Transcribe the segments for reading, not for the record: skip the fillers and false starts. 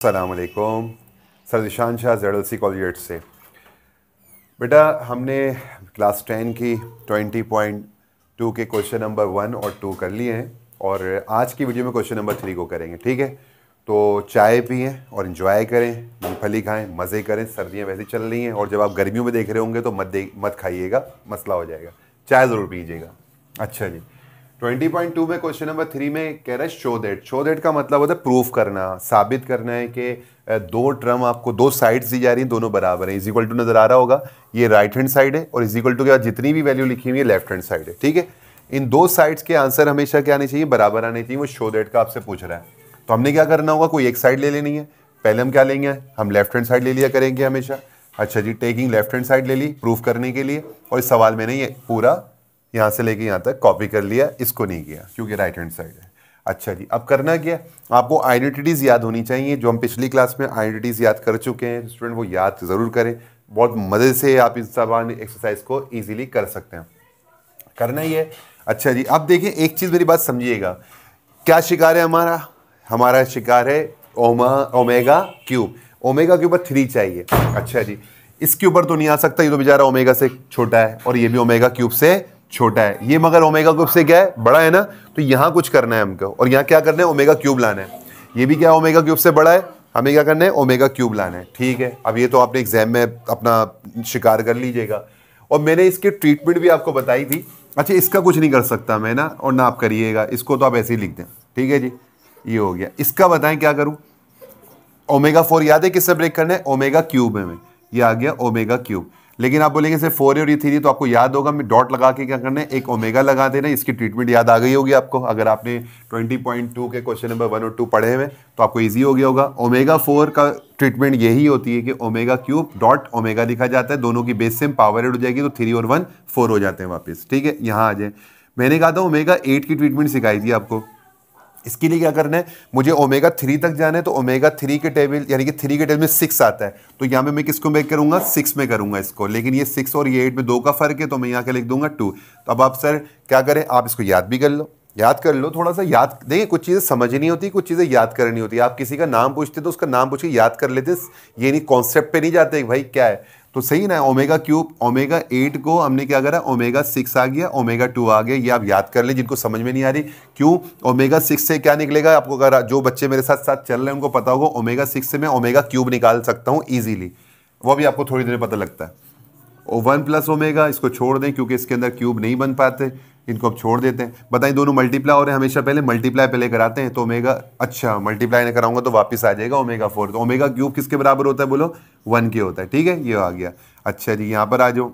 अस्सलामुअलैकुम sir दिशान Shah ZLC college से। बेटा हमने क्लास 10 की 20.2 के क्वेश्चन नंबर 1 और 2 कर लिए हैं और आज की वीडियो में क्वेश्चन नंबर 3 को करेंगे। ठीक है, तो चाय पिएं और इन्जॉय करें, मूंगफली खाएं, मज़े करें। सर्दियां वैसे चल रही हैं और जब आप गर्मियों में देख रहे होंगे तो मत खाइएगा, मसला हो जाएगा। चाय ज़रूर पीजिएगा। अच्छा जी, 20.2 में क्वेश्चन नंबर 3 में कह रहा है शो दैट का मतलब होता है प्रूफ करना, साबित करना है कि दो टर्म आपको दो साइड्स दी जा रही हैं, दोनों बराबर हैं। इज इक्वल टू नजर आ रहा होगा, ये राइट हैंड साइड है और इज इक्वल टू के बाद जितनी भी वैल्यू लिखी हुई है लेफ्ट हैंड साइड है। ठीक है, इन दो साइड्स के आंसर हमेशा क्या आने चाहिए, बराबर आने चाहिए। वो शो दैट का आपसे पूछ रहा है, तो हमने क्या करना होगा, कोई एक साइड ले लेनी है। पहले हम क्या लेंगे, हम लेफ्ट हैंड साइड ले लिया करेंगे हमेशा। अच्छा जी, टेकिंग लेफ्ट हैंड साइड ले ली प्रूफ करने के लिए, और इस सवाल मैंने ये पूरा यहाँ से लेके यहाँ तक कॉपी कर लिया, इसको नहीं किया क्योंकि राइट हैंड साइड है। अच्छा जी, अब करना क्या, आपको आइडेंटिटीज़ याद होनी चाहिए। जो हम पिछली क्लास में आइडेंटिटीज़ याद कर चुके हैं स्टूडेंट, वो याद ज़रूर करें। बहुत मज़े से आप इस सवाल एक्सरसाइज को ईजिली कर सकते हैं, करना ही है। अच्छा जी, अब देखिए एक चीज़ मेरी बात समझिएगा, क्या शिकार है हमारा शिकार है ओमेगा क्यूब। ओमेगा के ऊपर 3 चाहिए। अच्छा जी, इसके ऊपर तो नहीं आ सकता, ये तो बेचारा ओमेगा से छोटा है और ये भी ओमेगा क्यूब से छोटा है। ये मगर ओमेगा क्यूब से क्या है, बड़ा है ना, तो यहाँ कुछ करना है हमको, और यहाँ क्या करना है, ओमेगा क्यूब लाना है। ये भी क्या ओमेगा क्यूब से बड़ा है, हमें क्या करना है, ओमेगा क्यूब लाना है। ठीक है, अब ये तो आपने एग्जाम में अपना शिकार कर लीजिएगा, और मैंने इसकी ट्रीटमेंट भी आपको बताई थी। अच्छा, इसका कुछ नहीं कर सकता मैं ना, और ना आप करिएगा, इसको तो आप ऐसे ही लिख दें। ठीक है जी, ये हो गया। इसका बताएं क्या करूँ, ओमेगा 4 याद है किससे ब्रेक करना है, ओमेगा क्यूब में। ये आ गया ओमेगा क्यूब, लेकिन आप बोलेंगे सिर्फ 4 और ये 3, तो आपको याद होगा मैं डॉट लगा के क्या करना है, एक ओमेगा लगा देना। इसकी ट्रीटमेंट याद आ गई होगी आपको, अगर आपने 20.2 के क्वेश्चन नंबर 1 और 2 पढ़े हुए तो आपको इजी हो गया होगा। ओमेगा 4 का ट्रीटमेंट यही होती है कि ओमेगा क्यूब डॉट ओमेगा लिखा जाता है, दोनों की बेस सेम, पावर एड हो जाएगी तो 3 और 1 4 हो जाते हैं वापस। ठीक है, यहाँ आ जाए। मैंने कहा था ओमेगा 8 की ट्रीटमेंट सिखाई थी आपको। इसके लिए क्या करना है, मुझे ओमेगा 3 तक जाना है, तो ओमेगा 3 के टेबल यानी कि 3 के टेबल में 6 आता है, तो यहाँ पे मैं किसको ब्रेक करूंगा, 6 में करूंगा इसको। लेकिन ये 6 और ये 8 में 2 का फर्क है, तो मैं यहाँ के लिख दूंगा 2। तो अब आप सर क्या करें, आप इसको याद भी कर लो, याद कर लो थोड़ा सा। याद देखिए, कुछ चीज़ें समझनी होती, कुछ चीज़ें याद करनी होती है। आप किसी का नाम पूछते तो उसका नाम पूछ के याद कर लेते, ये नहीं कॉन्सेप्ट पे नहीं जाते भाई क्या है। तो सही ना, ओमेगा क्यूब, ओमेगा 8 को हमने क्या करा, ओमेगा 6 आ गया, ओमेगा 2 आ गया। ये आप याद कर ले जिनको समझ में नहीं आ रही। क्यों, ओमेगा 6 से क्या निकलेगा आपको, अगर जो बच्चे मेरे साथ साथ चल रहे हैं उनको पता होगा, ओमेगा 6 से मैं ओमेगा क्यूब निकाल सकता हूँ ईजिली, वो भी आपको थोड़ी देर में पता लगता है। 1 प्लस ओमेगा, इसको छोड़ दें क्योंकि इसके अंदर क्यूब नहीं बन पाते, इनको अब छोड़ देते हैं। बताएं, दोनों मल्टीप्लाई हो रहे हैं, हमेशा पहले मल्टीप्लाई पहले कराते हैं, तो ओमेगा, अच्छा मल्टीप्लाई नहीं कराऊंगा तो वापस आ जाएगा ओमेगा 4। तो ओमेगा क्यूब किसके बराबर होता है, बोलो 1 के होता है। ठीक है, ये आ गया। अच्छा जी, यहाँ पर आ जाओ,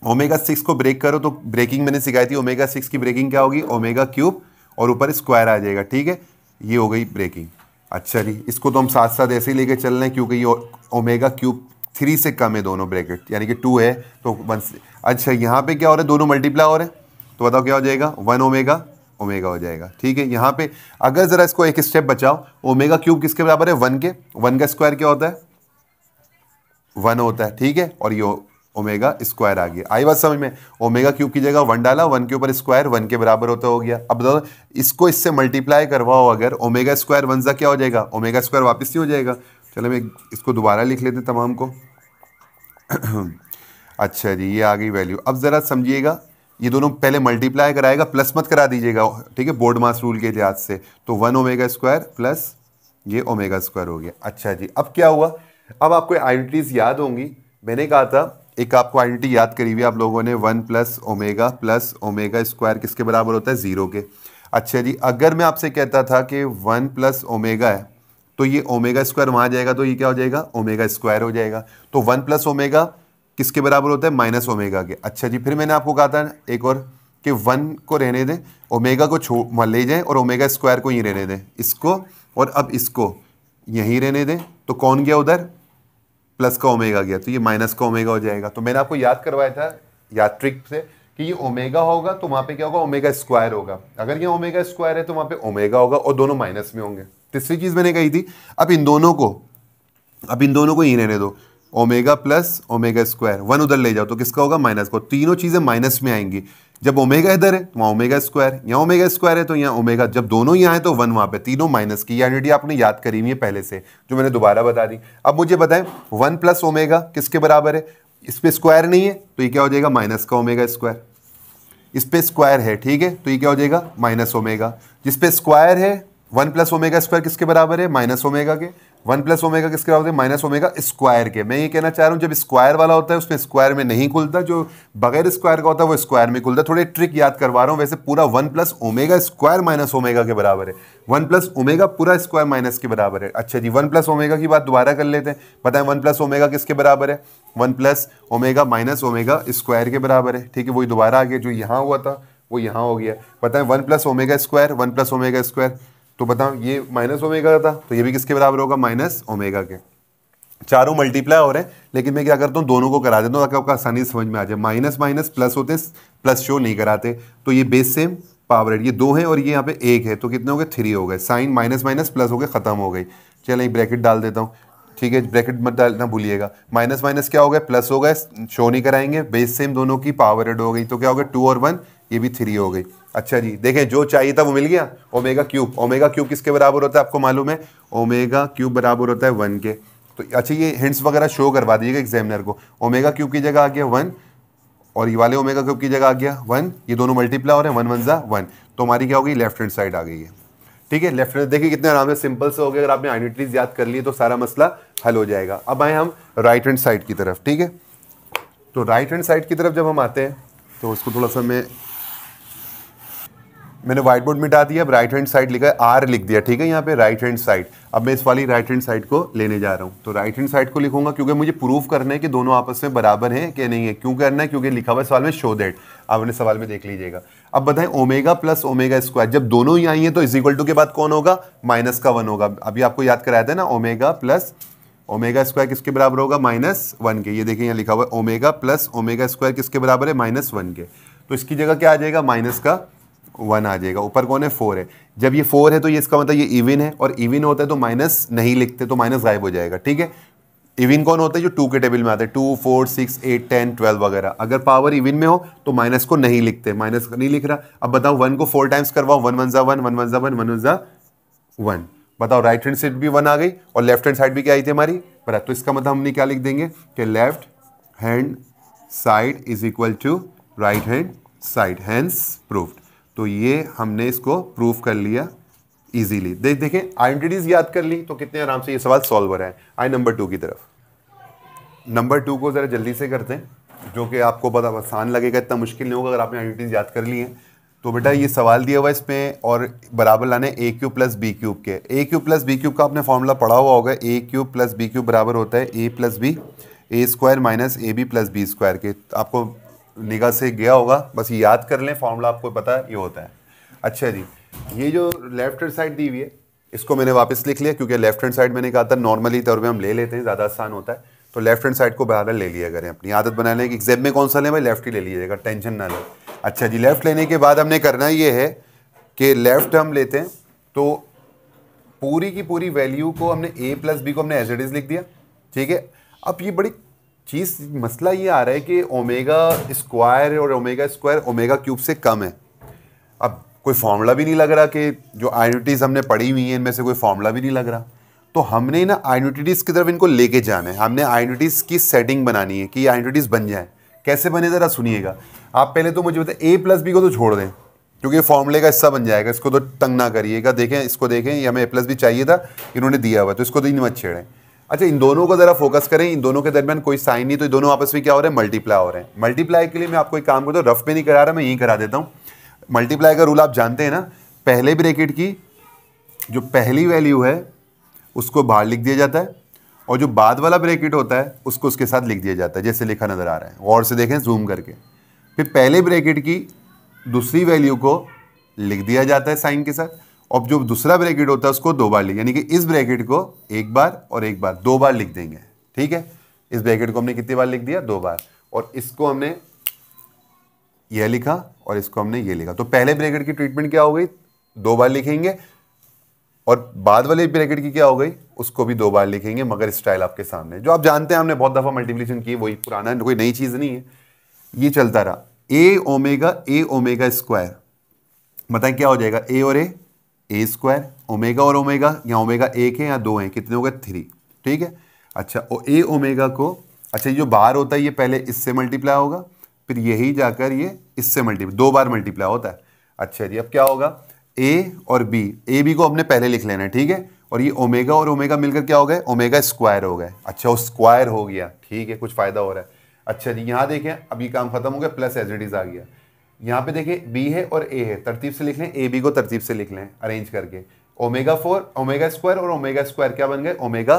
ओमेगा 6 को ब्रेक करो, तो ब्रेकिंग मैंने सिखाई थी, ओमेगा 6 की ब्रेकिंग क्या होगी, ओमेगा क्यूब और ऊपर स्क्वायर आ जाएगा। ठीक है, ये हो गई ब्रेकिंग। अच्छा जी, इसको तो हम साथ साथ ऐसे ही लेके चल रहे हैं क्योंकि ये ओमेगा क्यूब 3 से कम है दोनों ब्रैकेट, यानी कि 2 है तो 1। अच्छा, यहाँ पे क्या हो रहा है, दोनों मल्टीप्लाई हो रहे हैं, तो बताओ क्या हो जाएगा, 1 ओमेगा ओमेगा हो जाएगा। ठीक है, यहाँ पे अगर जरा इसको एक स्टेप बचाओ, ओमेगा क्यूब किसके बराबर है, 1 के। 1 का स्क्वायर क्या होता है, 1 होता है। ठीक है, और ये ओमेगा स्क्वायर आ गया। आई बात समझ में, ओमेगा क्यूब की जगह 1 डाला, 1 के ऊपर स्क्वायर 1 के बराबर होता हो गया। अब बताओ इसको इससे मल्टीप्लाई करवाओ, अगर ओमेगा स्क्वायर 1 सा क्या हो जाएगा, ओमेगा स्क्वायर वापस नहीं हो जाएगा। चलो मैं इसको दोबारा लिख लेते तमाम को। अच्छा जी, ये आ गई वैल्यू। अब ज़रा समझिएगा, ये दोनों पहले मल्टीप्लाई कराएगा, प्लस मत करा दीजिएगा, ठीक है, बोर्ड मास रूल के लिहाज से। तो 1 ओमेगा स्क्वायर प्लस ये ओमेगा स्क्वायर हो गया। अच्छा जी, अब क्या हुआ, अब आपको आइडेंटिटीज याद होंगी। मैंने कहा था एक आपको आइडेंटिटी याद करी हुई आप लोगों ने, 1 प्लस ओमेगा स्क्वायर किसके बराबर होता है, 0 के। अच्छा जी, अगर मैं आपसे कहता था कि 1 प्लस ओमेगा है, तो ये ओमेगा स्क्वायर वहाँ जाएगा, तो ये क्या हो जाएगा, ओमेगा स्क्वायर हो जाएगा। तो 1 प्लस ओमेगा किसके बराबर होता है, माइनस ओमेगा के। अच्छा जी, फिर मैंने आपको कहा था एक और कि 1 को रहने दें, ओमेगा को ले जाएं और ओमेगा स्क्वायर को यहीं रहने दें, इसको और अब इसको यहीं रहने दें, तो कौन गया उधर, प्लस का ओमेगा गया, तो ये माइनस का ओमेगा हो जाएगा। तो मैंने आपको याद करवाया था याद ट्रिक से कि ये ओमेगा होगा तो वहाँ पे क्या होगा, ओमेगा स्क्वायर होगा। अगर ये ओमेगा स्क्वायर है तो वहाँ पे ओमेगा होगा और दोनों माइनस में होंगे। तीसरी चीज़ मैंने कही थी, अब इन दोनों को यहीं रहने दो, ओमेगा प्लस ओमेगा स्क्वायर, 1 उधर ले जाओ तो किसका होगा, माइनस को। तीनों चीज़ें माइनस में आएंगी, जब ओमेगा इधर है तो वहाँ ओमेगा स्क्वायर, यहाँ ओमेगा स्क्वायर है तो यहाँ ओमेगा, जब दोनों यहाँ है तो 1 वहाँ पे, तीनों माइनस की। आइडेंटिटी आपने याद करी हुई है पहले से, जो मैंने दोबारा बता दी। अब मुझे बताएं 1 प्लस ओमेगा किसके बराबर है? इस पे स्क्वायर नहीं है तो ये क्या हो जाएगा? माइनस का ओमेगा स्क्वायर। इस पे स्क्वायर है, ठीक है, तो ये क्या हो जाएगा? Minus omega. जिस पे स्क्वायर है 1 प्लस ओमेगा स्क्वायर किसके बराबर है? माइनस ओमेगा के। 1 प्लस ओमेगा किसके बराबर है? माइनस ओमेगा स्क्वायर के। मैं ये कहना चाह रहा हूँ जब स्क्वायर वाला होता है उसमें स्क्वायर में नहीं खुलता, जो बगैर स्क्वायर का होता है वो स्क्वायर में खुलता है। थोड़े ट्रिक याद करवा रहा हूँ। वैसे पूरा 1 plus omega square minus omega के बराबर है। 1 प्लस ओमेगा पूरा स्क्वायर माइनस के बराबर है। अच्छा जी, 1 प्लस ओमेगा की बात दोबारा कर लेते हैं। बताएं 1 प्लस ओमेगा किसके बराबर है? 1 plus omega minus omega square के बराबर है। ठीक है, वही दोबारा आ गया, जो यहाँ हुआ था वो यहाँ हो गया। बताएं 1 plus omega square, 1 plus omega square, तो बताओ ये माइनस ओमेगा था तो ये भी किसके बराबर होगा? माइनस ओमेगा के। चारों मल्टीप्लाई हो रहे हैं, लेकिन मैं क्या करता हूँ दोनों को करा देता हूँ ताकि आपको आसानी से समझ में आ जाए। माइनस माइनस प्लस होते हैं, प्लस शो नहीं कराते, तो ये बेस सेम पावर है, ये 2 है और ये यहाँ पे 1 है, तो कितने हो गए? 3 हो गए। साइन माइनस माइनस प्लस हो गए, खत्म हो गई। चलो एक ब्रैकेट डाल देता हूँ, ठीक है, ब्रैकेट मत डालना भूलिएगा। माइनस माइनस क्या हो गया? प्लस हो गए, शो नहीं कराएंगे, बेस सेम दोनों की, पावर एड हो गई, तो क्या हो गया? 2 और 1, ये भी 3 हो गई। अच्छा जी, देखें जो चाहिए था वो मिल गया। ओमेगा क्यूब, ओमेगा क्यूब किसके बराबर होता है आपको मालूम है? ओमेगा क्यूब बराबर होता है 1 के। तो अच्छा ये हिंट्स वगैरह शो करवा दीजिएगा एग्जामिनर को। ओमेगा क्यूब की जगह आ गया 1 और ये वाले ओमेगा क्यूब की जगह आ गया 1, ये दोनों मल्टीप्लाई हो रहे हैं, 1 1 जा 1, तो हमारी क्या हो गई? लेफ्ट हैंड साइड आ गई है। ठीक है, लेफ्ट हैंड देखिए कितने आराम से सिंपल से हो गया। अगर आपने आइडेंटिटीज याद कर लिए तो सारा मसला हल हो जाएगा। अब आए हम राइट हैंड साइड की तरफ। ठीक है, तो राइट हैंड साइड की तरफ जब हम आते हैं तो उसको थोड़ा सा मैंने व्हाइट बोर्ड मिटा दिया। अब राइट हैंड साइड लिखा है, आर लिख दिया, ठीक है, यहाँ पे राइट हैंड साइड। अब मैं इस वाली राइट हैंड साइड को लेने जा रहा हूँ, तो राइट हैंड साइड को लिखूंगा क्योंकि मुझे प्रूफ करना है कि दोनों आपस में बराबर हैं कि नहीं है। क्यों करना है? क्योंकि लिखा हुआ सवाल में शो दैट, आप अपने सवाल में देख लीजिएगा। अब बताएं ओमेगा प्लस ओमेगा स्क्वायर, जब दोनों ही आई हैं तो इज इक्वल टू के बाद कौन होगा? माइनस का 1 होगा। अभी आपको याद कराया था ना, ओमेगा प्लस ओमेगा स्क्वायर किसके बराबर होगा? -1 के। ये देखिए यहाँ लिखा हुआ है ओमेगा प्लस ओमेगा स्क्वायर किसके बराबर है? -1 के। तो इसकी जगह क्या आ जाएगा? माइनस का 1 आ जाएगा। ऊपर कौन है? 4 है। जब ये 4 है तो ये इसका मतलब ये इवन है, और इवन होता है तो माइनस नहीं लिखते, तो माइनस गायब हो जाएगा। ठीक है, इवन कौन होता है? जो 2 के टेबल में आते हैं, 2 4 6 8 10 12 वगैरह। अगर पावर इवन में हो तो माइनस को नहीं लिखते, माइनस नहीं लिख रहा। अब बताओ 1 को 4 टाइम्स करवाओ, 1 1 जा 1, 1 1 जा 1, 1 1 जा 1। बताओ राइट हैंड साइड भी 1 आ गई और लेफ्ट हैंड साइड भी क्या आई थी हमारी? बराबर। तो इसका मतलब हमने क्या लिख देंगे कि left hand side is equal to right hand side, hence proved. तो ये हमने इसको प्रूव कर लिया इजीली। देखें आइडेंटिटीज याद कर ली तो कितने आराम से ये सवाल सॉल्व हो रहा है। आए नंबर 2 की तरफ। नंबर 2 को ज़रा जल्दी से करते हैं, जो कि आपको पता आसान लगेगा, इतना मुश्किल नहीं होगा अगर आपने आइडेंटिटीज याद कर ली हैं। तो बेटा ये सवाल दिया हुआ है इसमें, और बराबर लाने A cube plus B cube के। A cube plus B cube का आपने फॉर्मूला पढ़ा हुआ होगा। A cube plus B cube बराबर होता है A plus B, A square minus A B plus B square के। आपको निगाह से गया होगा, बस ये याद कर लें, फॉर्मूला आपको पता है ये होता है। अच्छा जी, ये जो लेफ्ट हैंड साइड दी हुई है इसको मैंने वापस लिख लिया, क्योंकि लेफ्ट हैंड साइड मैंने कहा था नॉर्मली तौर पे हम ले लेते हैं, ज़्यादा आसान होता है। तो लेफ्ट हैंड साइड को बराबर ले लिया करें, अपनी आदत बना लें कि एग्जाम में कौन सा लें भाई, लेफ्ट ही ले लीजिएगा, टेंशन ना लें। अच्छा जी, लेफ्ट लेने के बाद हमने करना ये है कि लेफ्ट हम लेते हैं तो पूरी की पूरी वैल्यू को हमने ए प्लस बी को हमने एज इट इज लिख दिया। ठीक है, अब ये बड़ी चीज़ मसला ये आ रहा है कि ओमेगा स्क्वायर और ओमेगा स्क्वायर ओमेगा क्यूब से कम है। अब कोई फार्मूला भी नहीं लग रहा कि जो आइडेंटिटीज हमने पढ़ी हुई हैं इनमें से कोई फार्मूला भी नहीं लग रहा। तो हमने ना आइडेंटिटीज की तरफ इनको लेके जाना है। हमने आइडेंटिटीज की सेटिंग बनानी है कि आइडेंटिटीज बन जाए। कैसे बने ज़रा सुनिएगा। आप पहले तो मुझे बताएं ए प्लस बी को तो छोड़ दें, क्योंकि फॉर्मूले का हिस्सा बन जाएगा, इसको तो तंग ना करिएगा। देखें इसको देखें, ये हमें ए प्लस बी चाहिए था, इन्होंने दिया हुआ, तो इसको तो इन मत छेड़ें। अच्छा, इन दोनों को ज़रा फोकस करें, इन दोनों के दरमियान कोई साइन नहीं, तो ये दोनों आपस में क्या हो रहे हैं? मल्टीप्लाई हो रहे हैं। मल्टीप्लाई के लिए मैं आपको एक काम करता हूँ, रफ में नहीं करा रहा, मैं यहीं करा देता हूँ। मल्टीप्लाई का रूल आप जानते हैं ना, पहले ब्रैकेट की जो पहली वैल्यू है उसको बाहर लिख दिया जाता है, और जो बाद वाला ब्रैकेट होता है उसको उसके साथ लिख दिया जाता है, जैसे लिखा नज़र आ रहा है, गौर से देखें जूम करके। फिर पहले ब्रैकेट की दूसरी वैल्यू को लिख दिया जाता है साइन के साथ, और जो दूसरा ब्रैकेट होता है उसको 2 बार लिख, यानी कि इस ब्रैकेट को 1 बार और 1 बार 2 बार लिख देंगे। ठीक है, इस ब्रैकेट को हमने कितनी बार लिख दिया? 2 बार। और इसको हमने यह लिखा और इसको हमने ये लिखा। तो पहले ब्रैकेट की ट्रीटमेंट क्या हो गई? 2 बार लिखेंगे, और बाद वाले ब्रैकेट की क्या हो गई? उसको भी 2 बार लिखेंगे, मगर स्टाइल आपके सामने जो आप जानते हैं, हमने बहुत दफ़ा मल्टीप्लिकेशन की, वही पुराना, कोई नई चीज़ नहीं है। ये चलता रहा। ए ओमेगा स्क्वायर, बताएं क्या हो जाएगा, ए और ए स्क्वायर, ओमेगा और ओमेगा, यहाँ ओमेगा एक है यहाँ दो हैं, कितने हो गए 3, ठीक है। अच्छा और ए ओमेगा को, अच्छा ये जो बाहर होता है ये पहले इससे मल्टीप्लाई होगा, फिर यही जाकर ये इससे मल्टीप्लाई, 2 बार मल्टीप्लाई होता है। अच्छा जी, अब क्या होगा, ए और बी, ए बी को हमने पहले लिख लेना है, ठीक है। और ये ओमेगा और ओमेगा मिलकर क्या हो गए, ओमेगा स्क्वायर हो गए। अच्छा वो स्क्वायर हो गया, ठीक है, कुछ फायदा हो रहा है। अच्छा जी, यहाँ देखें अभी काम खत्म हो गया, प्लस एज इट इज आ गया। यहाँ पे देखें बी है और ए है, तरतीब से लिख लें, ए बी को तरतीब से लिख लें अरेंज करके। ओमेगा 4 ओमेगा स्क्वायर और ओमेगा स्क्वायर क्या बन गए, ओमेगा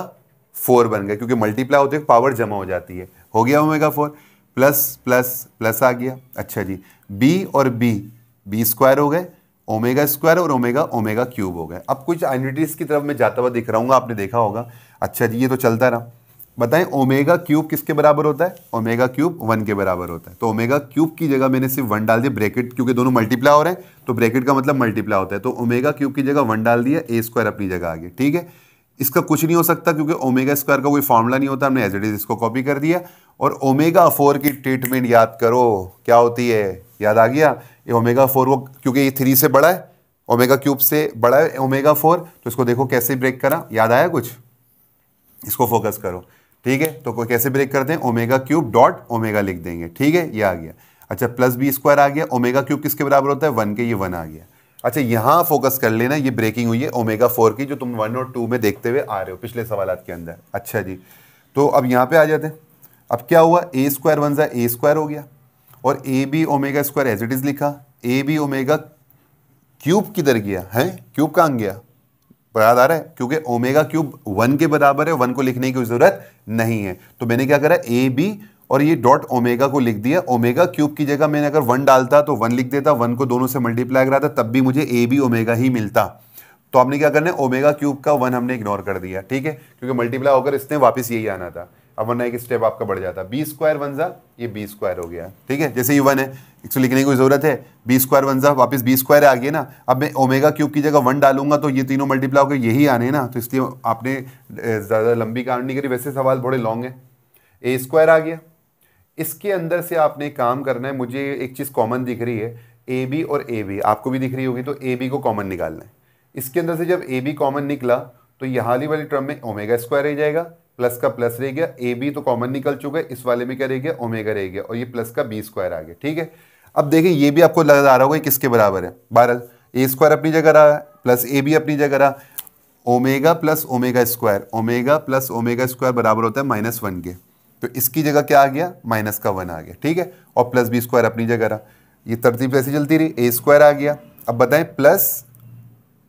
4 बन गए, क्योंकि मल्टीप्लाई होते पावर जमा हो जाती है। हो गया ओमेगा 4 प्लस प्लस प्लस आ गया। अच्छा जी, बी और बी स्क्वायर हो गए, ओमेगा स्क्वायर और ओमेगा ओमेगा क्यूब हो गए। अब कुछ आइडेंटिटीज की तरफ मैं जाता हुआ दिख रहा हूँ, आपने देखा होगा। अच्छा जी, ये तो चलता रहा। बताएं ओमेगा क्यूब किसके बराबर होता है, ओमेगा क्यूब 1 के बराबर होता है। तो ओमेगा क्यूब की जगह मैंने सिर्फ 1 डाल दिया, ब्रैकेट क्योंकि दोनों मल्टीप्लाई हो रहे हैं तो ब्रैकेट का मतलब मल्टीप्लाई होता है। तो ओमेगा क्यूब की जगह 1 डाल दिया, ए स्क्वायर अपनी जगह आ गया, ठीक है। इसका कुछ नहीं हो सकता क्योंकि ओमेगा स्क्वायर का कोई फॉर्मूला नहीं होता, हमने एज इट इज इसको कॉपी कर दिया। और ओमेगा 4 की ट्रीटमेंट याद करो, क्या होती है, याद आ गया। ये ओमेगा 4 वो क्योंकि ये 3 से बड़ा है, ओमेगा क्यूब से बड़ा है ओमेगा 4, तो इसको देखो कैसे ब्रेक करा, याद आया कुछ, इसको फोकस करो, ठीक है। तो कैसे ब्रेक करते हैं, ओमेगा क्यूब डॉट ओमेगा लिख देंगे, ठीक है, ये आ गया। अच्छा प्लस बी स्क्वायर आ गया, ओमेगा क्यूब किसके बराबर होता है, 1 के, ये 1 आ गया। अच्छा यहाँ फोकस कर लेना, ये ब्रेकिंग हुई है ओमेगा 4 की, जो तुम 1 और 2 में देखते हुए आ रहे हो पिछले सवालात के अंदर। अच्छा जी, तो अब यहाँ पे आ जाते हैं। अब क्या हुआ, ए स्क्वायर 1 ज़ा ए स्क्वायर हो गया, और A B omega square as it is लिखा, ए बी ओमेगा क्यूब किधर गया है, क्यूब कहाँ गया, याद आ रहा है, क्योंकि ओमेगा क्यूब 1 के बराबर है, 1 को लिखने की जरूरत नहीं है। तो मैंने क्या करा, ए बी और ये डॉट ओमेगा को लिख दिया। ओमेगा क्यूब की जगह मैंने अगर 1 डालता तो 1 लिख देता, 1 को दोनों से मल्टीप्लाई कराता तब भी मुझे ए बी ओमेगा ही मिलता। तो आपने क्या करना है, ओमेगा क्यूब का 1 हमने इग्नोर कर दिया, ठीक है, क्योंकि मल्टीप्लाई होकर इसने वापस यही आना था। अब वरना एक स्टेप आपका बढ़ जाता, बी स्क्वायर 1 ज़ा ये बी स्क्वायर हो गया, ठीक है। जैसे ये 1 है, इसको लिखने की जरूरत है, बी स्क्वायर 1 ज़ा वापस बी स्क्वायर आ गया ना। अब मैं ओमेगा क्यूब की जगह 1 डालूंगा तो ये तीनों मल्टीप्लाई होकर यही आने ना, तो इसलिए आपने ज़्यादा लंबी कहानी नहीं करी, वैसे सवाल थोड़े लॉन्ग है। ए स्क्वायर आ गया, इसके अंदर से आपने काम करना है, मुझे एक चीज़ कॉमन दिख रही है, ए बी और ए बी आपको भी दिख रही होगी, तो ए बी को कॉमन निकालना है। इसके अंदर से जब ए बी कॉमन निकला तो यहाँ वाली टर्म में ओमेगा स्क्वायर रह जाएगा, प्लस का प्लस रह गया, ए बी तो कॉमन निकल चुका है, इस वाले में क्या रह गया, ओमेगा रह गया, और ये प्लस का बी स्क्वायर आ गया, ठीक है। अब देखिए ये भी आपको लग आ रहा होगा किसके बराबर है, 12, ए स्क्वायर अपनी जगह रहा प्लस ए बी अपनी जगह रहा, omega plus omega square, omega plus omega square बराबर होता है -1 के, तो इसकी जगह क्या आ गया, -1 आ गया, ठीक है। और प्लस बी स्क्वायर अपनी जगह रहा, ये तरतीब ऐसी चलती रही, ए स्क्वायर आ गया। अब बताएं plus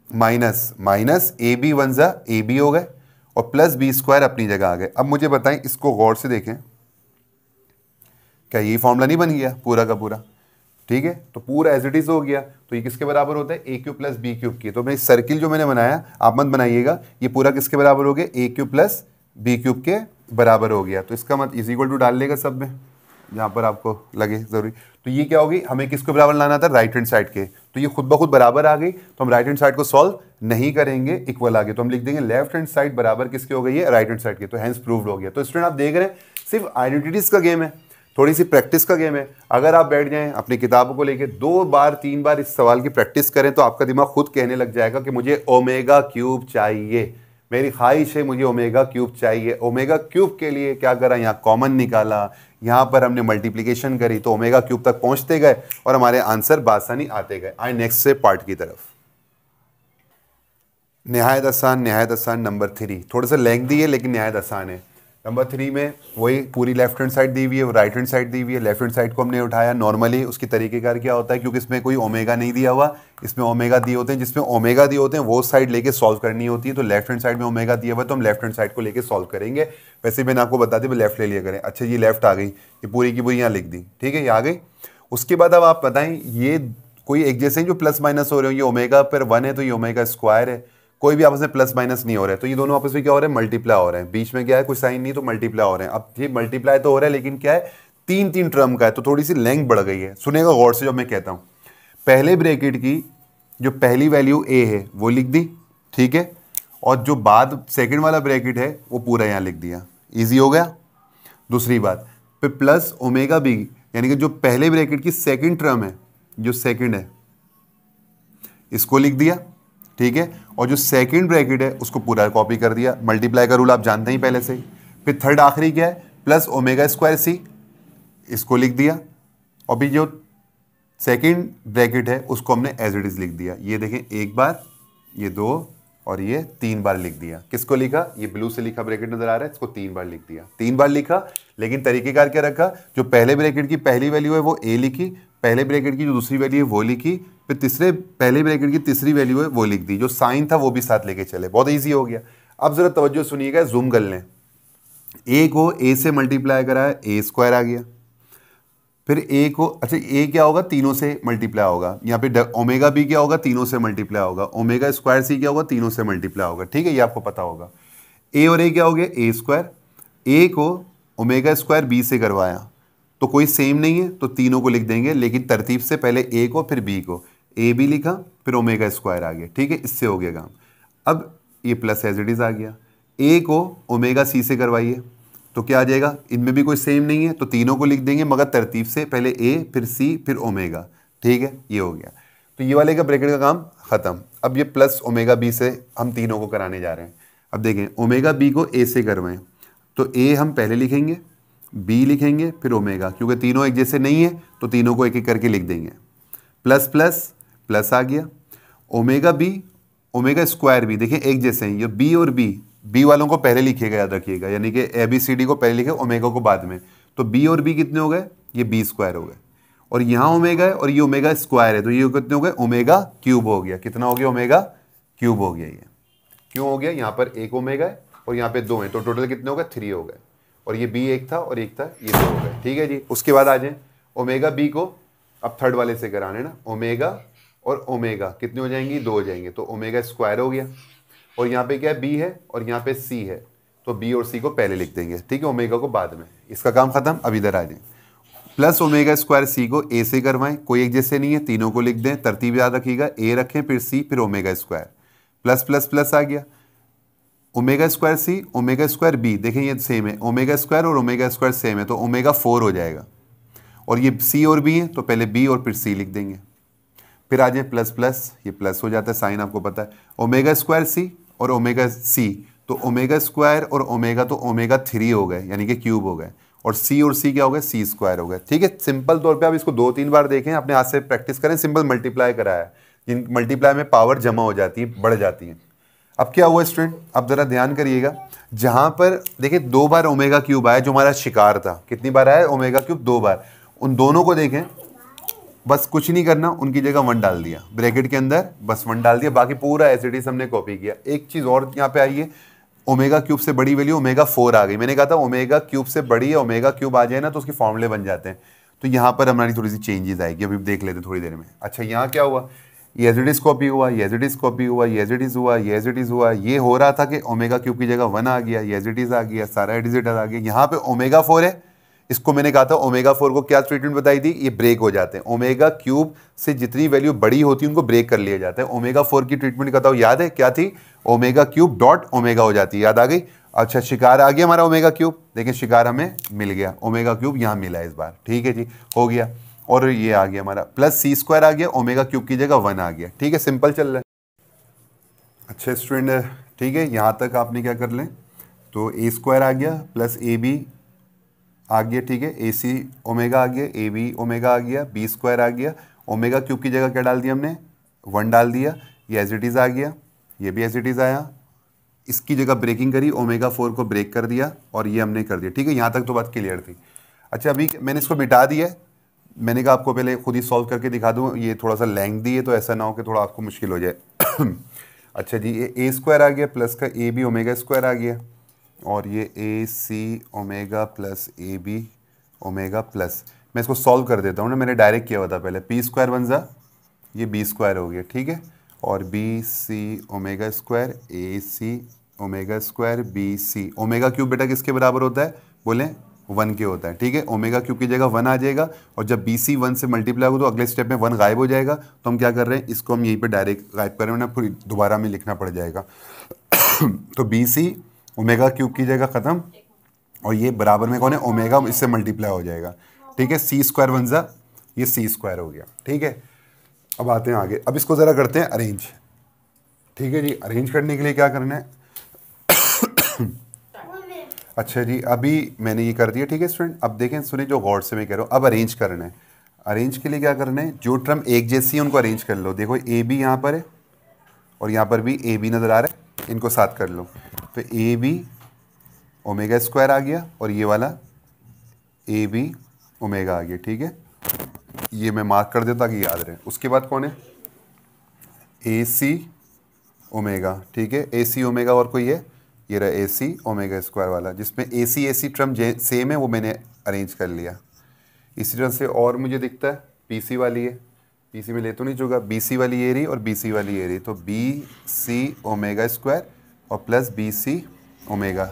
minus minus, A B 1 ज़ा ए बी हो गए, और प्लस बी स्क्वायर अपनी जगह आ गए। अब मुझे बताएं, इसको गौर से देखें, क्या ये फॉर्मूला नहीं बन गया पूरा का पूरा, ठीक है। तो पूरा एज इट इज हो गया, तो ये किसके बराबर होता है, ए क्यूब प्लस बी क्यूब की। तो मैं इस सर्किल जो मैंने बनाया, आप मत बनाइएगा, ये पूरा किसके बराबर हो गया, ए क्यूब प्लस बी क्यूब के बराबर हो गया। तो इसका मतलब इज इक्वल टू डाल लेगा सब में, जहाँ पर आपको लगे ज़रूरी। तो ये क्या होगी, हमें किसको बराबर लाना था, राइट हैंड साइड के, तो ये खुद ब खुद बराबर आ गई। तो हम राइट हैंड साइड को सॉल्व नहीं करेंगे, इक्वल आ गए, तो हम लिख देंगे लेफ्ट हैंड साइड बराबर किसके हो गई है, राइट हैंड साइड के। तो हैंस प्रूव्ड हो गया। तो स्टूडेंट आप देख रहे हैं, सिर्फ आइडेंटिटीज का गेम है, थोड़ी सी प्रैक्टिस का गेम है। अगर आप बैठ जाएं अपनी किताबों को लेके 2 बार 3 बार इस सवाल की प्रैक्टिस करें तो आपका दिमाग खुद कहने लग जाएगा कि मुझे ओमेगा क्यूब चाहिए, मेरी ख्वाहिश है मुझे ओमेगा क्यूब चाहिए। ओमेगा क्यूब के लिए क्या करा, यहाँ कॉमन निकाला, यहाँ पर हमने मल्टीप्लिकेशन करी, तो ओमेगा क्यूब तक पहुँचते गए और हमारे आंसर बासानी आते गए। आए नेक्स्ट से पार्ट की तरफ। नहायत आसान नंबर 3, थोड़ा सा लेंथी है लेकिन नहायत आसान है। नंबर 3 में वही पूरी लेफ्ट हैंड साइड दी हुई है, राइट हैंड साइड दी हुई है। लेफ्ट हैंड साइड को हमने उठाया नॉर्मली, उसकी तरीकेकार क्या होता है, क्योंकि इसमें कोई ओमेगा नहीं दिया हुआ, इसमें ओमेगा दिए होते हैं, जिसमें ओमेगा दिए होते हैं वो साइड लेके सॉल्व करनी होती है। तो लेफ्ट हैंड साइड में ओमेगा दिया हुआ है तो हम लेफ्ट हैंड साइड को लेके सॉल्व करेंगे। वैसे मैंने आपको बता दिया लेफ्ट ले लिया करें। अच्छा ये लेफ्ट आ गई, ये पूरी की पूरी यहाँ लिख दी, ठीक है, ये आ गई। उसके बाद अब आप बताएं, ये कोई एक जैसे जो प्लस माइनस हो रहे हो, ये ओमेगा पर 1 है तो ये ओमेगा स्क्वायर है, कोई भी आपस में प्लस माइनस नहीं हो रहा है, तो ये दोनों आपस में क्या हो रहा है, मल्टीप्लाई हो रहे हैं। बीच में क्या है, कोई साइन नहीं, तो मल्टीप्लाई हो रहे हैं। अब ये मल्टीप्लाई तो हो रहा है लेकिन क्या है, 3 टर्म का है, तो थोड़ी सी लेंथ बढ़ गई है। सुनेगा गौर से जब मैं कहता हूँ, पहले ब्रैकेट की जो पहली वैल्यू ए है वो लिख दी, ठीक है, और जो बाद सेकेंड वाला ब्रैकेट है वो पूरा यहाँ लिख दिया, ईजी हो गया। दूसरी बात, फिर प्लस ओमेगा बी यानी कि जो पहले ब्रैकेट की सेकंड टर्म है, जो सेकंड है इसको लिख दिया, ठीक है, और जो सेकंड ब्रैकेट है उसको पूरा कॉपी कर दिया। मल्टीप्लाई का रूल आप जानते ही पहले से ही। फिर थर्ड आखिरी क्या है, प्लस ओमेगा स्क्वायर सी, इसको लिख दिया, और भी जो सेकंड ब्रैकेट है उसको हमने एज इट इज लिख दिया। ये देखें, एक बार, ये 2 और ये 3 बार लिख दिया। किसको लिखा, ये ब्लू से लिखा ब्रैकेट नजर आ रहा है, इसको 3 बार लिख दिया। 3 बार लिखा, लेकिन तरीकेकार क्या रखा, जो पहले ब्रैकेट की पहली वैल्यू है वो ए लिखी, पहले ब्रैकेट की जो दूसरी वैल्यू है वो लिखी, फिर तीसरे पहले ब्रैकेट की तीसरी वैल्यू है वो लिख दी, जो साइन था वो भी साथ लेके चले। बहुत ईजी हो गया। अब जरा तवज्जो सुनिएगा, जूम कर लें। ए को ए से मल्टीप्लाई करा है, ए स्क्वायर आ गया। फिर ए को, अच्छा ए क्या होगा, तीनों से मल्टीप्लाई होगा। यहाँ पे ओमेगा बी क्या होगा, तीनों से मल्टीप्लाई होगा। ओमेगा स्क्वायर सी क्या होगा, तीनों से मल्टीप्लाई होगा। ठीक है, ये आपको पता होगा। ए और ए क्या हो गया, ए स्क्वायर। ए को ओमेगा स्क्वायर बी से करवाया तो कोई सेम नहीं है, तो तीनों को लिख देंगे, लेकिन तरतीब से पहले ए को फिर बी को। ए बी लिखा, फिर ओमेगा स्क्वायर आ गया। ठीक है, इससे हो गया काम। अब ये प्लस एज इट इज आ गया। ए को ओमेगा सी से करवाइए तो क्या आ जाएगा, इनमें भी कोई सेम नहीं है तो तीनों को लिख देंगे, मगर तरतीब से पहले ए फिर सी फिर ओमेगा। ठीक है, ये हो गया। तो ये वाले का ब्रैकेट का काम खत्म। अब ये प्लस ओमेगा बी से हम तीनों को कराने जा रहे हैं। अब देखें, ओमेगा बी को ए से करवाएं तो ए हम पहले लिखेंगे, बी लिखेंगे, फिर ओमेगा, क्योंकि तीनों एक जैसे नहीं है तो तीनों को एक एक करके लिख देंगे। प्लस प्लस प्लस आ गया। ओमेगा बी, ओमेगा स्क्वायर भी देखिए एक जैसे हैं, ये बी और बी वालों को पहले लिखिएगा, याद रखिएगा, यानी कि ए बी सी डी को पहले लिखे, ओमेगा को बाद में। तो बी और बी कितने हो गए, ये बी स्क्वायर हो गए, और यहाँ ओमेगा है और ये ओमेगा स्क्वायर है, तो ये कितने हो गए, ओमेगा क्यूब हो गया। कितना हो गया, ओमेगा क्यूब हो गया। ये क्यों हो गया, यहाँ पर एक ओमेगा है और यहाँ पे 2 है, तो टोटल कितने हो गए, 3 हो गए। और ये बी एक था और एक था, ये 2 हो गए। ठीक है जी। उसके बाद आ जाए ओमेगा बी को अब थर्ड वाले से कराने ना, ओमेगा और ओमेगा कितने हो जाएंगी, 2 हो जाएंगे, तो ओमेगा स्क्वायर हो गया। और यहाँ पे क्या है, बी है और यहाँ पे सी है, तो बी और सी को पहले लिख देंगे। ठीक है, ओमेगा को बाद में। इसका काम खत्म। अब इधर आ जाए, प्लस ओमेगा स्क्वायर सी को ए से करवाएं, कोई एक जैसे नहीं है, तीनों को लिख दें, तरतीब याद रखिएगा, ए रखें फिर सी फिर omega square. Plus plus plus आ गया, omega square C omega square B, देखें ये सेम है, ओमेगा स्क्वायर और ओमेगा स्क्वायर सेम है, तो ओमेगा 4 हो जाएगा। और ये सी और बी है तो पहले बी और फिर सी लिख देंगे। फिर आ जाए प्लस प्लस, ये प्लस हो जाता है, साइन आपको पता है। ओमेगा स्क्वायर सी और ओमेगा सी, तो ओमेगा स्क्वायर और ओमेगा तो ओमेगा 3 हो गए, यानी कि क्यूब हो गए। और सी क्या हो गए, सी स्क्वायर हो गए। ठीक है, सिंपल तौर पे आप इसको 2-3 बार देखें, अपने हाथ से प्रैक्टिस करें। सिंपल मल्टीप्लाई कराया है, जिन मल्टीप्लाई में पावर जमा हो जाती है, बढ़ जाती है। अब क्या हुआ स्टूडेंट, अब जरा ध्यान करिएगा, जहां पर देखिए 2 बार ओमेगा क्यूब आया, जो हमारा शिकार था, कितनी बार आया ओमेगा क्यूब, 2 बार। उन दोनों को देखें, बस कुछ नहीं करना, उनकी जगह 1 डाल दिया ब्रैकेट के अंदर, बस 1 डाल दिया, बाकी पूरा एज इट इज हमने कॉपी किया। एक चीज़ और यहाँ पे आई है, ओमेगा क्यूब से बड़ी वैल्यू ओमेगा 4 आ गई। मैंने कहा था ओमेगा क्यूब से बड़ी है, ओमेगा क्यूब आ जाए ना तो उसके फॉर्मूले बन जाते हैं। तो यहाँ पर हमारी थोड़ी सी चेंजेस आएगी, अभी देख लेते हैं थोड़ी देर में। अच्छा, यहाँ क्या हुआ, ये एज इट इज कॉपी हुआ, ये एज इट इज कॉपी हुआ, ये एज इट इज हुआ, ये एज इट इज हुआ। ये हो रहा था कि ओमेगा क्यूब की जगह 1 आ गया, ये एज इट इज आ गया, सारा एज इट आ गया। यहाँ पे ओमेगा 4 है, इसको मैंने कहा था ओमेगा 4 को क्या ट्रीटमेंट बताई थी, ये ब्रेक हो जाते हैं। ओमेगा क्यूब से जितनी वैल्यू बड़ी होती है उनको ब्रेक कर लिया जाता है। ओमेगा 4 की ट्रीटमेंट कहता हूँ, याद है क्या थी, ओमेगा क्यूब डॉट ओमेगा हो जाती है, याद आ गई। अच्छा, शिकार आ गया हमारा ओमेगा क्यूब, देखिए शिकार हमें मिल गया, ओमेगा क्यूब यहाँ मिला इस बार। ठीक है जी, हो गया। और ये आ गया हमारा प्लस सी स्क्वायर आ गया, ओमेगा क्यूब की जगह 1 आ गया। ठीक है, सिंपल चल रहा है। अच्छा स्टूडेंट, ठीक है, यहाँ तक आपने क्या कर लें, तो ए स्क्वायर आ गया प्लस ए बी आ गया। ठीक है, ए सी ओमेगा आ गया, ए बी ओमेगा आ गया, बी स्क्वायर आ गया। ओमेगा क्यूब की जगह क्या डाल दिया हमने, 1 डाल दिया, ये एज इट इज़ आ गया, ये भी एज इट इज़ आया। इसकी जगह ब्रेकिंग करी, ओमेगा 4 को ब्रेक कर दिया और ये हमने कर दिया। ठीक है, यहाँ तक तो बात क्लियर थी। अच्छा, अभी मैंने इसको मिटा दिया, मैंने कहा आपको पहले खुद ही सॉल्व करके दिखा दूँ, ये थोड़ा सा लेंथी है तो ऐसा ना हो कि थोड़ा आपको मुश्किल हो जाए। अच्छा जी, ये ए स्क्वायर आ गया प्लस का ए बी ओमेगा स्क्वायर आ गया, और ये A C omega plus A B omega plus, मैं इसको सॉल्व कर देता हूँ ना, मैंने डायरेक्ट किया हुआ था पहले, पी स्क्वायर बन जा, ये बी स्क्वायर हो गया। ठीक है, और B C omega square, A C omega square, B C. Omega cube बेटा किसके बराबर होता है, बोलें 1 के होता है। ठीक है, ओमेगा क्यूब की जगह 1 आ जाएगा, और जब बी सी 1 से मल्टीप्लाई होगा तो अगले स्टेप में 1 गायब हो जाएगा। तो हम क्या कर रहे हैं, इसको हम यहीं पे डायरेक्ट गायब कर रहे हैं ना, फिर दोबारा में लिखना पड़ जाएगा। तो बी सी ओमेगा क्यूब की जगह ख़त्म, और ये बराबर में कौन है, ओमेगा, इससे मल्टीप्लाई हो जाएगा। ठीक है, सी स्क्वायर वन ज़ा ये सी स्क्वायर हो गया। ठीक है, अब आते हैं आगे। अब इसको ज़रा करते हैं अरेंज। ठीक है जी, अरेंज करने के लिए क्या करना है? अच्छा जी, अभी मैंने ये कर दिया। ठीक है स्टूडेंट, अब देखें सुनिए जो गौर से मैं कह रहा हूँ, अब अरेंज करना है। अरेंज के लिए क्या करना है, जो टर्म एक जैसी है उनको अरेंज कर लो। देखो ए बी यहाँ पर है और यहाँ पर भी ए बी नज़र आ रहा है, इनको साथ कर लो। तो ए बी ओमेगा स्क्वायर आ गया और ये वाला ए बी ओमेगा आ गया। ठीक है, ये मैं मार्क कर देता ताकि याद रहे। उसके बाद कौन है, ए सी ओमेगा। ठीक है, ए सी ओमेगा और कोई है, ये रहा ए सी ओमेगा स्क्वायर वाला, जिसमें ए सी टर्म सेम है, वो मैंने अरेंज कर लिया। इसी तरह से और मुझे दिखता है पी सी वाली है, पी सी में ले तो नहीं चुका, बी सी वाली ये रही और बी सी वाली ये रही। तो बी सी ओमेगा स्क्वायर और प्लस बी सी ओमेगा,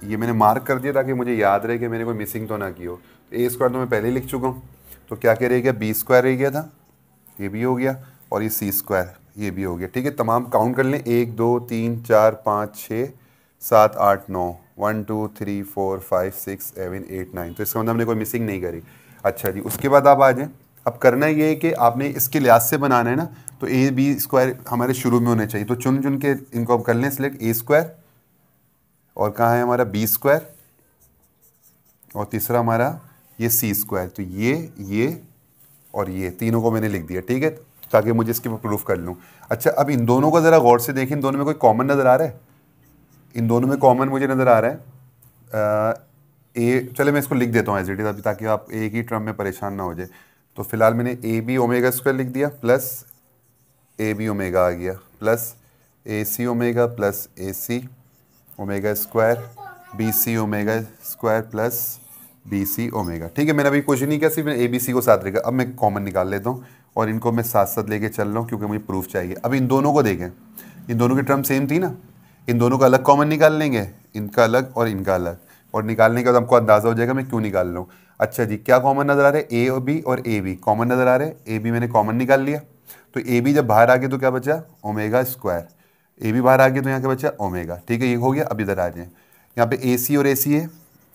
ये मैंने मार्क कर दिया ताकि मुझे याद रहे कि मैंने कोई मिसिंग तो ना की हो। तो ए स्क्वायर तो मैं पहले ही लिख चुका हूँ, तो क्या क्या रह गया, बी स्क्वायर रह गया था, ये भी हो गया, और ये सी स्क्वायर ये भी हो गया। ठीक है, तमाम काउंट कर लें, 1 2 3 4 5 6 7 8 9, 1 2 3 4 5 6 7 8 9, तो इसका मतलब हमने कोई मिसिंग नहीं करी। अच्छा जी, उसके बाद आप आ जाएँ। अब करना ये है कि आपने इसके लिहाज से बनाना है ना, तो ए बी स्क्वायर हमारे शुरू में होने चाहिए, तो चुन चुन के इनको अब कर लें सिलेक्ट। ए स्क्वायर और कहाँ है हमारा बी स्क्वायर और तीसरा हमारा ये सी स्क्वायर। तो ये और ये तीनों को मैंने लिख दिया। ठीक है, ताकि मुझे इसकी प्रूफ कर लूँ। अच्छा, अब इन दोनों को ज़रा गौर से देखें, इन दोनों में कोई कॉमन नज़र आ रहा है? इन दोनों में कॉमन मुझे नज़र आ रहा है ए, चले मैं इसको लिख देता हूँ एज इट इज़ अभी, ताकि आप एक ही टर्म में परेशान ना हो जाए। तो फिलहाल मैंने ए बी ओमेगा स्क्वायर लिख दिया, प्लस ए बी ओमेगा आ गया, plus A C omega plus A C omega square, B C omega square plus B C omega. ठीक है, मैंने अभी कुछ नहीं किया, सिर्फ ए बी सी को साथ रखा। अब मैं कॉमन निकाल लेता हूँ और इनको मैं साथ साथ लेके चल रहा हूँ क्योंकि मुझे प्रूफ चाहिए। अब इन दोनों को देखें, इन दोनों की टर्म सेम थी ना, इन दोनों का अलग कॉमन निकाल लेंगे, इनका अलग और इनका अलग, और निकालने के बाद हमको अंदाज़ा हो जाएगा मैं क्यों निकाल रहा हूँ। अच्छा जी, क्या कॉमन नज़र आ रहा है, ए और बी और ए बी कॉमन नज़र आ रहे हैं। ए बी मैंने कॉमन निकाल लिया, तो ए बी जब बाहर आ गया तो क्या बचा, ओमेगा स्क्वायर। ए बी बाहर आ गया तो यहाँ क्या बचा, ओमेगा। ठीक है, ये हो गया। अब इधर आ जाए, यहाँ पे ए सी और ए सी है,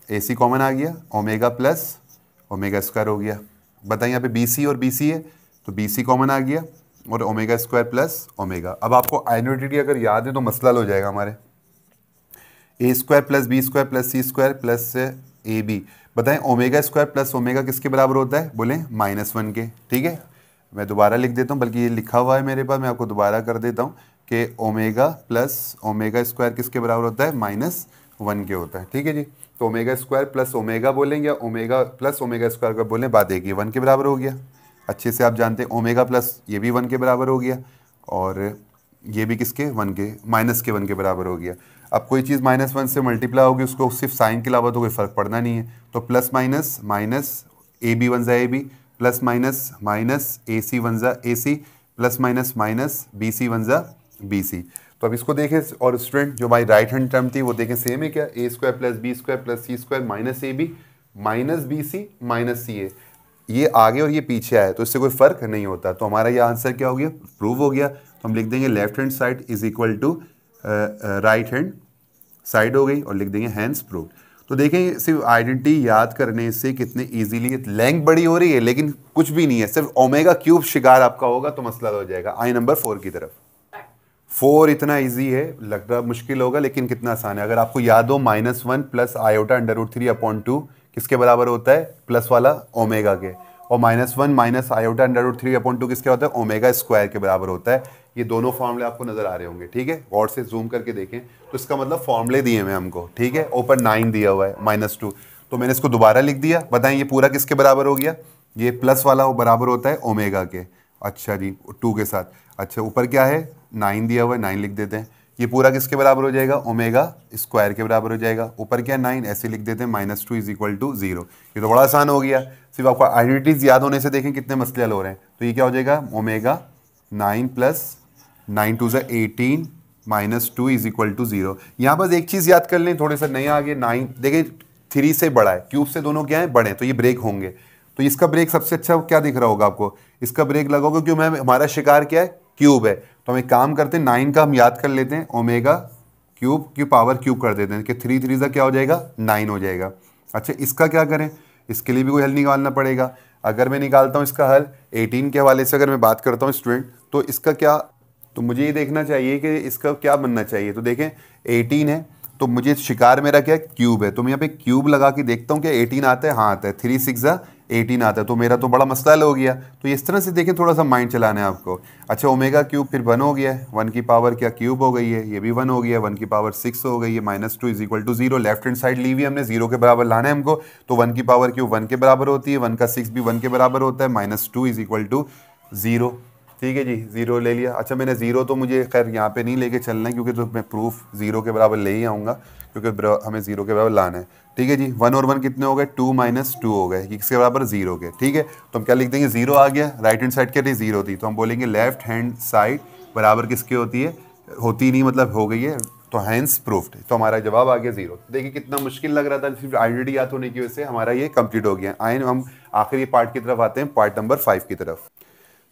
ए सी कॉमन आ गया, ओमेगा प्लस ओमेगा स्क्वायर हो गया। बताइए यहाँ पे बी सी और बी सी है, तो बी सी कॉमन आ गया और ओमेगा स्क्वायर प्लस ओमेगा। अब आपको आइडेंटिटी अगर याद है तो मसला हो जाएगा हमारे, A square plus B square plus C square plus A B. बताएं ओमेगा स्क्वायर प्लस ओमेगा किसके बराबर होता है, बोलें -1 के। ठीक है, मैं दोबारा लिख देता हूँ, बल्कि ये लिखा हुआ है मेरे पास, मैं आपको दोबारा कर देता हूँ कि ओमेगा प्लस ओमेगा स्क्वायर किसके बराबर होता है, -1 के होता है। ठीक है जी, तो ओमेगा स्क्वायर प्लस ओमेगा बोलेंगे या ओमेगा प्लस ओमेगा स्क्वायर का बोलें, बात एक ही, 1 के बराबर हो गया। अच्छे से आप जानते हैं ओमेगा प्लस ये भी 1 के बराबर हो गया और ये भी किसके, 1 के, -1 के बराबर हो गया। अब कोई चीज़ -1 से मल्टीप्लाई होगी, उसको सिर्फ साइन के अलावा तो कोई फ़र्क पड़ना नहीं है। तो plus minus minus A B one ज़ा A B, plus minus minus A C one ज़ा A C, plus minus minus B C one ज़ा बी सी। तो अब इसको देखें, और स्टूडेंट जो हमारी राइट हैंड टर्म थी वो देखें सेम है क्या, A square plus B square plus C square minus A B minus B C minus C A, ये आगे और ये पीछे आया तो इससे कोई फ़र्क नहीं होता। तो हमारा ये आंसर क्या हो गया, प्रूव हो गया। तो हम लिख देंगे left hand side is equal to right hand side हो गई और लिख देंगे हैंस प्रूव्ड। तो देखें सिर्फ आइडेंटिटी याद करने से कितने इजीली, लेंथ बड़ी हो रही है लेकिन कुछ भी नहीं है, सिर्फ ओमेगा क्यूब शिकार आपका होगा तो मसला हो जाएगा। आई नंबर 4 की तरफ। 4 इतना इजी है, लग रहा मुश्किल होगा लेकिन कितना आसान है। अगर आपको याद हो -1 प्लस आयोटा √3/2 किसके बराबर होता है, प्लस वाला ओमेगा के, और -1 माइनस आयोटा √3/2 किसके होता है, ओमेगा स्क्वायर के बराबर होता है। ये दोनों फॉर्मूले आपको नजर आ रहे होंगे। ठीक है, गौर से जूम करके देखें तो इसका मतलब फॉर्मूले दिए हुए हमको। ठीक है, ऊपर 9 दिया हुआ है -2, तो मैंने इसको दोबारा लिख दिया। बताएं ये पूरा किसके बराबर हो गया, ये प्लस वाला वो बराबर होता है ओमेगा के। अच्छा जी, 2 के साथ। अच्छा, ऊपर क्या है, 9 दिया हुआ है, 9 लिख देते हैं। ये पूरा किसके बराबर हो जाएगा, ओमेगा स्क्वायर के बराबर हो जाएगा। ऊपर क्या 9, ऐसे लिख देते हैं, -2 इज इक्वल टू 0। ये तो बड़ा आसान हो गया, सिर्फ आपको आइडेंटिटीज याद होने से देखें कितने मसले हल हो रहे हैं। तो ये क्या हो जाएगा, ओमेगा 9 प्लस 9 2 ज़ा 18 -2 इज इक्वल टू 0। यहाँ बस एक चीज़ याद कर लें, थोड़े से नया आगे 9 देखें 3 से बड़ा है, क्यूब से दोनों क्या है, बड़े, तो ये ब्रेक होंगे। तो इसका ब्रेक सबसे अच्छा क्या दिख रहा होगा आपको, इसका ब्रेक लगा होगा क्योंकि हमारा शिकार क्या है, क्यूब है। तो हम एक काम करते हैं, 9 का हम याद कर लेते हैं, ओमेगा क्यूब की पावर क्यूब कर देते हैं कि 3 3 ज़ा क्या हो जाएगा, 9 हो जाएगा। अच्छा, इसका क्या करें, इसके लिए भी कोई हल निकालना पड़ेगा। अगर मैं निकालता हूँ इसका हल 18 के हवाले से, अगर मैं बात करता हूँ स्टूडेंट, तो इसका क्या, तो मुझे ये देखना चाहिए कि इसका क्या बनना चाहिए। तो देखें 18 है, तो मुझे शिकार मेरा क्या है, क्यूब है। तो मैं यहाँ पे क्यूब लगा के देखता हूँ कि 18 आता है, हाँ आता है, 3 6 18 आता है, तो मेरा तो बड़ा मसला हल हो गया। तो इस तरह से देखें, थोड़ा सा माइंड चलाना है आपको। अच्छा, ओमेगा क्यूब फिर 1 हो गया है, 1 की पावर क्या क्यूब हो गई है, ये भी 1 हो गया है, 1 की पावर 6 हो गई है, -2 = 0। लेफ्ट हैंड साइड ली हुई हमने, 0 के बराबर लाना है हमको। तो 1 की पावर क्यूब 1 के बराबर होती है, 1 का 6 भी 1 के बराबर होता है, -2 = 0। ठीक है जी, 0 ले लिया। अच्छा, मैंने 0 तो मुझे खैर यहाँ पे नहीं लेके चलना है, क्योंकि तो मैं प्रूफ 0 के बराबर ले ही आऊँगा, क्योंकि हमें 0 के बराबर लाना है। ठीक है जी, 1 और 1 कितने हो गए, 2 - 2 हो गए, किसके बराबर, 0 के। ठीक है, तो हम क्या लिख देंगे, 0 आ गया। राइट हैंड साइड क्या थी, 0 थी, तो हम बोलेंगे लेफ्ट हैंड साइड बराबर किसकी होती है, होती नहीं, मतलब हो गई है, तो हैंस प्रूफ्ड। तो हमारा जवाब आ गया 0। देखिए कितना मुश्किल लग रहा था, सिर्फ आइडेंटिटी याद होने की वजह से हमारा ये कंप्लीट हो गया। आए हम आखिरी पार्ट की तरफ आते हैं, पार्ट नंबर 5 की तरफ।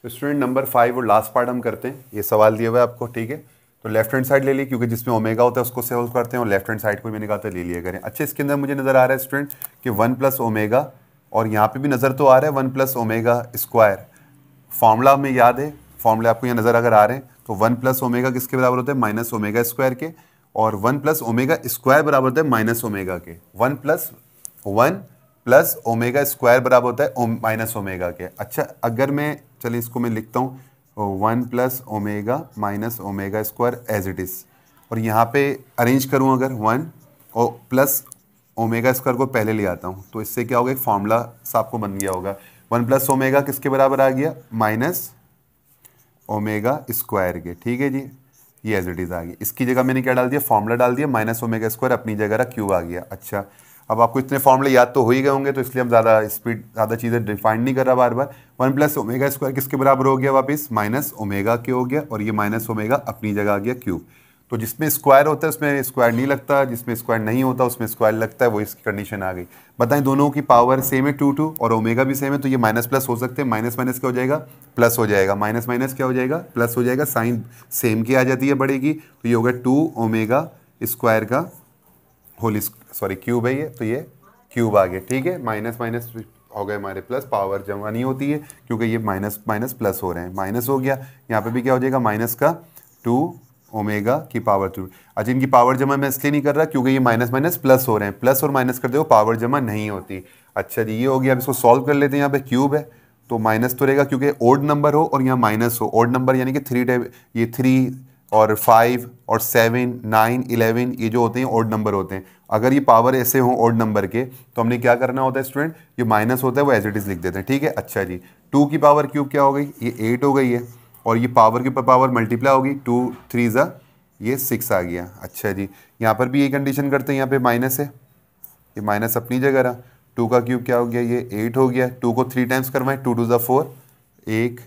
तो स्टूडेंट नंबर 5 और लास्ट पार्ट हम करते हैं। ये सवाल दिया हुआ है आपको, ठीक है। तो लेफ्ट हैंड साइड ले ली, क्योंकि जिसमें ओमेगा होता है उसको सॉल्व करते हैं, और लेफ्ट हैंड साइड को मैंने कहा था ले लिया करें। अच्छा, इसके अंदर मुझे नज़र आ रहा है स्टूडेंट कि 1 + ओमेगा, और यहाँ पे भी नज़र तो आ रहा है 1 + ओमेगा स्क्वायर। फार्मूला में याद है, फार्मूले आपको यहाँ नज़र अगर आ रहे हैं, तो 1 + ओमेगा किसके बराबर होता है, -ओमेगा स्क्वायर के, और 1 + ओमेगा स्क्वायर बराबर होता है -ओमेगा के। 1 + ओमेगा स्क्वायर बराबर होता है -ओमेगा के। अच्छा, अगर मैं, चलिए इसको मैं लिखता हूँ 1 + omega -omega square as it is, और यहाँ पे अरेंज करूँ अगर 1 और प्लस ओमेगा स्क्वायर को पहले ले आता हूँ, तो इससे क्या होगा, एक फार्मूला सा आपको बन गया होगा। 1 + ओमेगा किसके बराबर आ गया, -ओमेगा स्क्वायर के। ठीक है जी, ये एज इट इज़ आ गई। इसकी जगह मैंने क्या डाल दिया, फार्मूला डाल दिया, -ओमेगा स्क्वायर अपनी जगह रहा, क्यूब आ गया। अच्छा, अब आपको इतने फार्मूले याद तो हो ही गए होंगे, तो इसलिए हम ज़्यादा चीज़ें डिफाइन नहीं कर रहा बार बार। 1 + ओमेगा स्क्वायर किसके बराबर हो गया, वापस -ओमेगा के हो गया, और ये -ओमेगा अपनी जगह आ गया, क्यूब। तो जिसमें स्क्वायर होता है उसमें स्क्वायर नहीं लगता, जिसमें स्क्वायर नहीं होता उसमें स्क्वायर लगता है, वो इसकी कंडीशन आ गई। बताएं, दोनों की पावर सेम है 2 2, और ओमेगा भी सेम है, तो ये माइनस प्लस हो सकते हैं। माइनस माइनस क्या हो जाएगा, प्लस हो जाएगा, माइनस माइनस क्या हो जाएगा, प्लस हो जाएगा। साइन सेम की आ जाती है, बढ़ेगी, तो ये होगा 2 ओमेगा स्क्वायर का होल, सॉरी क्यूब है ये, तो ये क्यूब आ गया। ठीक है, माइनस माइनस हो गए हमारे प्लस, पावर जमा नहीं होती है क्योंकि ये माइनस माइनस प्लस हो रहे हैं, माइनस हो गया। यहाँ पे भी क्या हो जाएगा, माइनस का 2 ओमेगा की पावर 2। अच्छा, इनकी पावर जमा मैं इसलिए नहीं कर रहा क्योंकि ये माइनस माइनस प्लस हो रहे हैं, प्लस और माइनस करते हो पावर जमा नहीं होती। अच्छा जी, ये हो गया। अब इसको सॉल्व कर लेते हैं। यहाँ पे क्यूब है तो माइनस तो रहेगा क्योंकि ओड नंबर हो और यहाँ माइनस हो। ओड नंबर यानी कि 3 टाइप, ये 3 और 5 और 7 9 11 ये जो होते हैं ओड नंबर होते हैं। अगर ये पावर ऐसे हो ओड नंबर के, तो हमने क्या करना होता है स्टूडेंट, ये माइनस होता है वो एज इट इज़ लिख देते हैं। ठीक है। अच्छा जी, 2 की पावर क्यूब क्या हो गई, ये 8 हो गई है, और ये पावर की पावर मल्टीप्लाई होगी, 2 3 ज़ा ये 6 आ गया। अच्छा जी, यहाँ पर भी ये कंडीशन करते हैं, यहाँ पे माइनस है, ये माइनस अपनी जगह रहा। 2 का क्यूब क्या हो गया, ये 8 हो गया। 2 को 3 टाइम्स करवाएं, 2 2 ज़ा 4, 1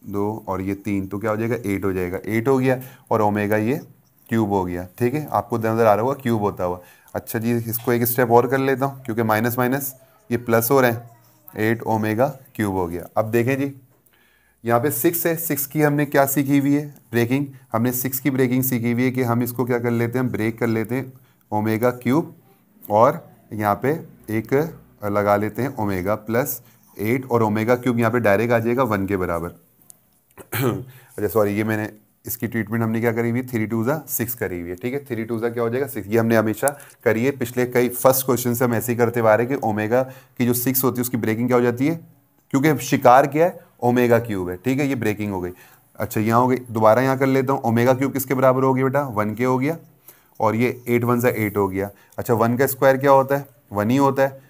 2 और ये 3, तो क्या हो जाएगा 8 हो जाएगा। 8 हो गया और ओमेगा ये क्यूब हो गया। ठीक है, आपको नज़र आ रहा होगा क्यूब होता हुआ। अच्छा जी, इसको एक स्टेप और कर लेता हूँ क्योंकि माइनस माइनस ये प्लस हो रहे हैं, 8 ओमेगा क्यूब हो गया। अब देखें जी, यहाँ पे 6 है, 6 की हमने क्या सीखी हुई है, ब्रेकिंग। हमने 6 की ब्रेकिंग सीखी हुई है कि हम इसको क्या कर लेते हैं, ब्रेक कर लेते हैं ओमेगा क्यूब, और यहाँ पे एक लगा लेते हैं ओमेगा प्लस 8, और ओमेगा क्यूब यहाँ पे डायरेक्ट आ जाएगा 1 के बराबर। अच्छा सॉरी, ये मैंने इसकी ट्रीटमेंट हमने क्या करी हुई है, 3 2 ज़ा 6 करी हुई है। ठीक है, 3 2 ज़ा क्या हो जाएगा 6, ये हमने हमेशा करी है। पिछले कई फर्स्ट क्वेश्चन से हम ऐसे ही करते आ रहे हैं कि ओमेगा की जो 6 होती है उसकी ब्रेकिंग क्या हो जाती है, क्योंकि शिकार क्या है, ओमेगा क्यूब है। ठीक है, ये ब्रेकिंग हो गई। अच्छा, यहाँ हो गई, दोबारा यहाँ कर लेता हूँ। ओमेगा क्यूब किसके बराबर हो गया बेटा, 1 के हो गया, और ये 8 1 ज़ा 8 हो गया। अच्छा, 1 का स्क्वायर क्या होता है, 1 ही होता है।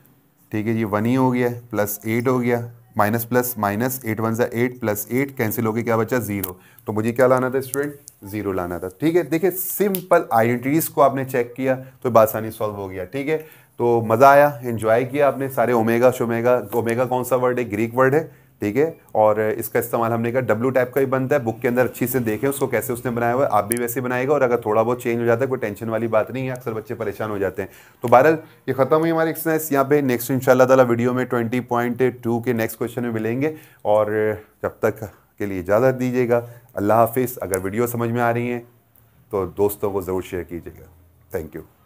ठीक है, ये 1 ही हो गया, प्लस 8 हो गया, माइनस प्लस माइनस, 8 1 ज़ा 8 प्लस 8 कैंसिल हो गया, क्या बचा 0। तो मुझे क्या लाना था स्टूडेंट, 0 लाना था। ठीक है, देखिए सिंपल आइडेंटिटीज़ को आपने चेक किया तो बासानी सॉल्व हो गया। ठीक है, तो मज़ा आया, एंजॉय किया आपने सारे ओमेगा शोमेगा। ओमेगा कौन सा वर्ड है, ग्रीक वर्ड है। ठीक है, और इसका इस्तेमाल हमने कहा W टाइप का ही बनता है। बुक के अंदर अच्छी से देखें उसको कैसे उसने बनाया हुआ है, आप भी वैसे बनाएगा, और अगर थोड़ा बहुत चेंज हो जाता है कोई टेंशन वाली बात नहीं है, अक्सर बच्चे परेशान हो जाते हैं। तो बहरहाल ये खत्म हुई हमारी एक्सरसाइज। यहाँ पे नेक्स्ट इंशाल्लाह ताला वीडियो में 20.2 के नेक्स्ट क्वेश्चन में मिलेंगे, और जब तक के लिए इजाज़त दीजिएगा। अल्लाह हाफिज़। अगर वीडियो समझ में आ रही हैं तो दोस्तों को ज़रूर शेयर कीजिएगा। Thank you.